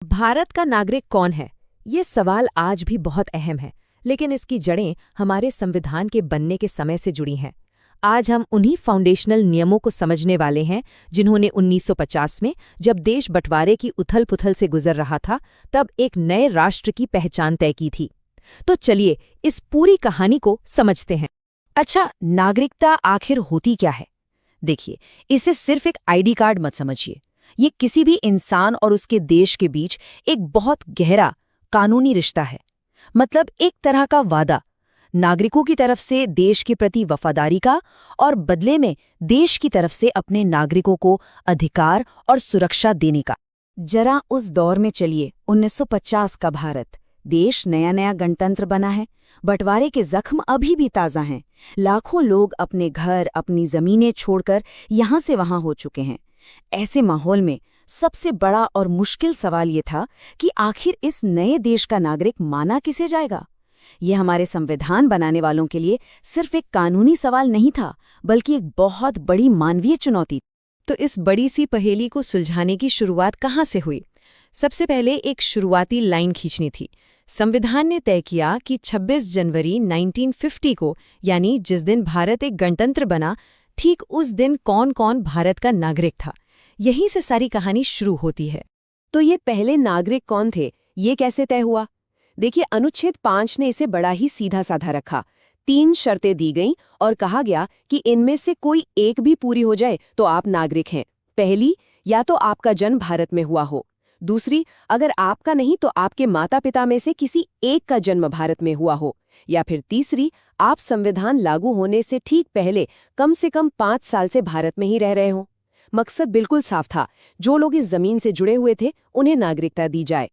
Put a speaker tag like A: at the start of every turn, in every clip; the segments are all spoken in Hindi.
A: भारत का नागरिक कौन है? ये सवाल आज भी बहुत अहम है, लेकिन इसकी जड़ें हमारे संविधान के बनने के समय से जुड़ी हैं। आज हम उन्हीं फाउंडेशनल नियमों को समझने वाले हैं जिन्होंने 1950 में, जब देश बंटवारे की उथल-पुथल से गुजर रहा था, तब एक नए राष्ट्र की पहचान तय की थी। तो चलिए इस पूरी कहानी को समझते हैं। अच्छा, नागरिकता आखिर होती क्या है? देखिए, इसे सिर्फ एक आईडी कार्ड मत समझिए। ये किसी भी इंसान और उसके देश के बीच एक बहुत गहरा कानूनी रिश्ता है। मतलब एक तरह का वादा, नागरिकों की तरफ से देश के प्रति वफादारी का, और बदले में देश की तरफ से अपने नागरिकों को अधिकार और सुरक्षा देने का। जरा उस दौर में चलिए, 1950 का भारत। देश नया नया गणतंत्र बना है। बंटवारे के जख्म अभी भी ताज़ा हैं। लाखों लोग अपने घर, अपनी जमीनें छोड़कर यहाँ से वहाँ हो चुके हैं। ऐसे माहौल में सबसे बड़ा और मुश्किल सवाल ये था कि आखिर इस नए देश का नागरिक माना किसे जाएगा। ये हमारे संविधान बनाने वालों के लिए सिर्फ एक कानूनी सवाल नहीं था, बल्कि एक बहुत बड़ी मानवीय चुनौती। तो इस बड़ी सी पहेली को सुलझाने की शुरुआत कहाँ से हुई? सबसे पहले एक शुरुआती लाइन खींचनी थी। संविधान ने तय किया कि 26 जनवरी 1950 को, यानी जिस दिन भारत एक गणतंत्र बना, ठीक उस दिन कौन कौन भारत का नागरिक था। यहीं से सारी कहानी शुरू होती है।
B: तो ये पहले नागरिक कौन थे, ये कैसे तय हुआ? देखिए, अनुच्छेद 5 ने इसे बड़ा ही सीधा साधा रखा। 3 शर्तें दी गईं और कहा गया कि इनमें से कोई एक भी पूरी हो जाए तो आप नागरिक हैं। पहली, या तो आपका जन्म भारत में हुआ हो। दूसरी, अगर आपका नहीं तो आपके माता पिता में से किसी एक का जन्म भारत में हुआ हो। या फिर तीसरी, आप संविधान लागू होने से ठीक पहले कम से कम 5 साल से भारत में ही रह रहे हों। मकसद बिल्कुल साफ था, जो लोग इस जमीन से जुड़े हुए थे उन्हें नागरिकता दी जाए।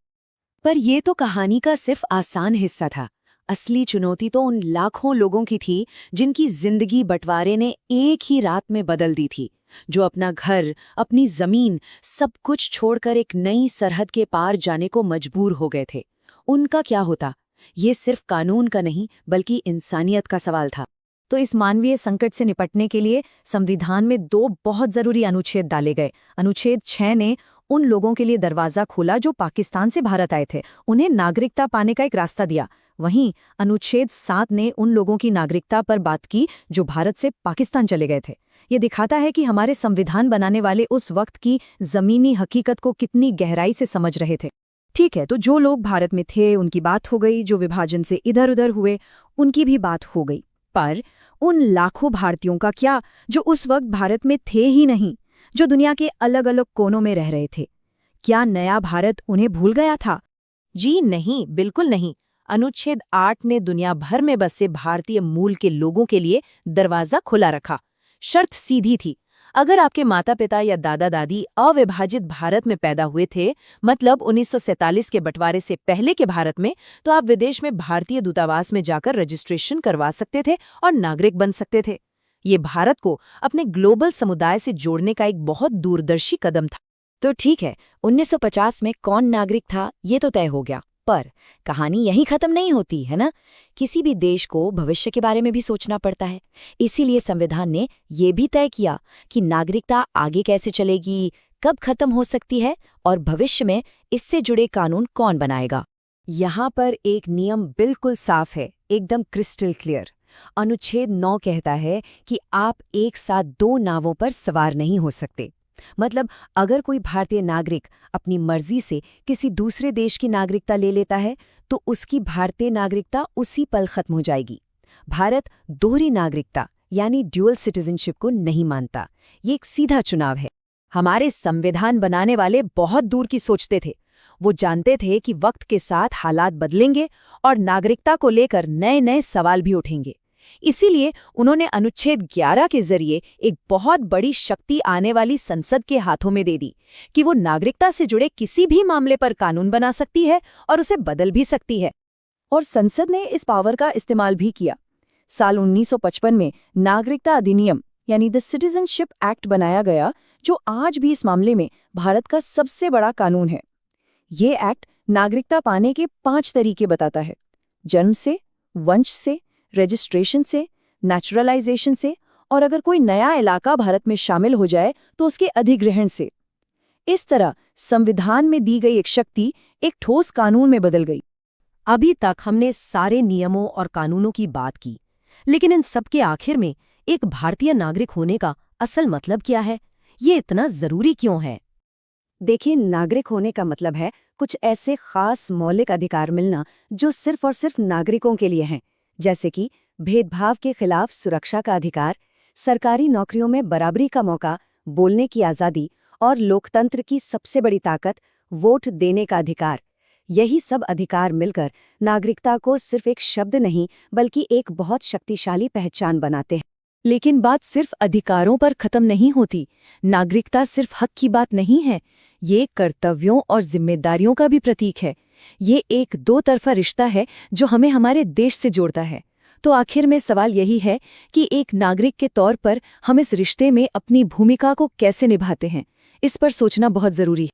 A: पर ये तो कहानी का सिर्फ आसान हिस्सा था। असली चुनौती तो उन लाखों लोगों की थी जिनकी जिंदगी बंटवारे ने एक ही रात में बदल दी थी, जो अपना घर, अपनी जमीन, सब कुछ छोड़कर एक नई सरहद के पार जाने को मजबूर हो गए थे। उनका क्या होता? ये सिर्फ कानून का नहीं, बल्कि इंसानियत का सवाल था। तो इस मानवीय संकट से निपटने के लिए संविधान में 2 बहुत जरूरी अनुच्छेद डाले गए। अनुच्छेद 6 ने उन लोगों के लिए दरवाजा खोला जो पाकिस्तान से भारत आए थे, उन्हें नागरिकता पाने का एक रास्ता दिया। वहीं अनुच्छेद 7 ने उन लोगों की नागरिकता पर बात की जो भारत से पाकिस्तान चले गए थे। ये दिखाता है कि हमारे संविधान बनाने वाले उस वक्त की जमीनी हकीकत को कितनी गहराई से समझ रहे थे। ठीक है, तो जो लोग भारत में थे उनकी बात हो गई, जो विभाजन से इधर उधर हुए उनकी भी बात हो गई। पर उन लाखों भारतीयों का क्या, जो उस वक्त भारत में थे ही नहीं, जो दुनिया के अलग अलग कोनों में रह रहे थे? क्या नया भारत उन्हें भूल गया था?
B: जी नहीं, बिल्कुल नहीं। अनुच्छेद 8 ने दुनिया भर में बसे भारतीय मूल के लोगों के लिए दरवाजा खुला रखा। शर्त सीधी थी, अगर आपके माता पिता या दादा दादी अविभाजित भारत में पैदा हुए थे, मतलब 1947 के बंटवारे से पहले के भारत में, तो आप विदेश में भारतीय दूतावास में जाकर रजिस्ट्रेशन करवा सकते थे और नागरिक बन सकते थे। ये भारत को अपने ग्लोबल समुदाय से जोड़ने का एक बहुत दूरदर्शी कदम था।
A: तो ठीक है, 1950 में कौन नागरिक था ये तो तय हो गया, पर कहानी यहीं खत्म नहीं होती है ना। किसी भी देश को भविष्य के बारे में भी सोचना पड़ता है। इसीलिए संविधान ने ये भी तय किया कि नागरिकता आगे कैसे चलेगी, कब खत्म हो सकती है, और भविष्य में इससे जुड़े कानून कौन बनाएगा। यहाँ पर एक नियम बिल्कुल साफ है, एकदम क्रिस्टल क्लियर। अनुच्छेद 9 कहता है कि आप एक साथ 2 नावों पर सवार नहीं हो सकते। मतलब अगर कोई भारतीय नागरिक अपनी मर्जी से किसी दूसरे देश की नागरिकता ले लेता है, तो उसकी भारतीय नागरिकता उसी पल खत्म हो जाएगी। भारत दोहरी नागरिकता यानी ड्यूअल सिटीजनशिप को नहीं मानता। ये एक सीधा चुनाव है। हमारे संविधान बनाने वाले बहुत दूर की सोचते थे। वो जानते थे कि वक्त के साथ हालात बदलेंगे और नागरिकता को लेकर नए नए सवाल भी उठेंगे। इसीलिए उन्होंने अनुच्छेद 11 के जरिए एक बहुत बड़ी शक्ति आने वाली संसद के हाथों में दे दी कि वो नागरिकता से जुड़े किसी भी मामले पर कानून बना सकती है और उसे बदल भी सकती है। और संसद ने इस पावर का इस्तेमाल भी किया। साल 1955 में नागरिकता अधिनियम यानी द सिटीजनशिप एक्ट बनाया गया, जो आज भी इस मामले में भारत का सबसे बड़ा कानून है। ये एक्ट नागरिकता पाने के 5 तरीके बताता है: जन्म से, वंश से, रजिस्ट्रेशन से, नेचुरलाइजेशन से, और अगर कोई नया इलाका भारत में शामिल हो जाए तो उसके अधिग्रहण से। इस तरह
B: संविधान में दी गई एक शक्ति एक ठोस कानून में बदल गई। अभी तक हमने सारे नियमों और कानूनों की बात की, लेकिन इन सब के आखिर में एक भारतीय नागरिक होने का असल मतलब क्या है? ये इतना जरूरी क्यों है?
A: देखिए, नागरिक होने का मतलब है कुछ ऐसे खास मौलिक अधिकार मिलना जो सिर्फ और सिर्फ नागरिकों के लिए हैं, जैसे कि भेदभाव के खिलाफ सुरक्षा का अधिकार, सरकारी नौकरियों में बराबरी का मौका, बोलने की आज़ादी और लोकतंत्र की सबसे बड़ी ताकत, वोट देने का अधिकार। यही सब अधिकार मिलकर नागरिकता को सिर्फ एक शब्द नहीं बल्कि एक बहुत शक्तिशाली पहचान बनाते हैं।
B: लेकिन बात सिर्फ अधिकारों पर खत्म नहीं होती। नागरिकता सिर्फ हक की बात नहीं है, ये कर्तव्यों और जिम्मेदारियों का भी प्रतीक है। ये एक दो तरफा रिश्ता है जो हमें हमारे देश से जोड़ता है। तो आखिर में सवाल यही है कि एक नागरिक के तौर पर हम इस रिश्ते में अपनी भूमिका को कैसे निभाते हैं। इस पर सोचना बहुत जरूरी है।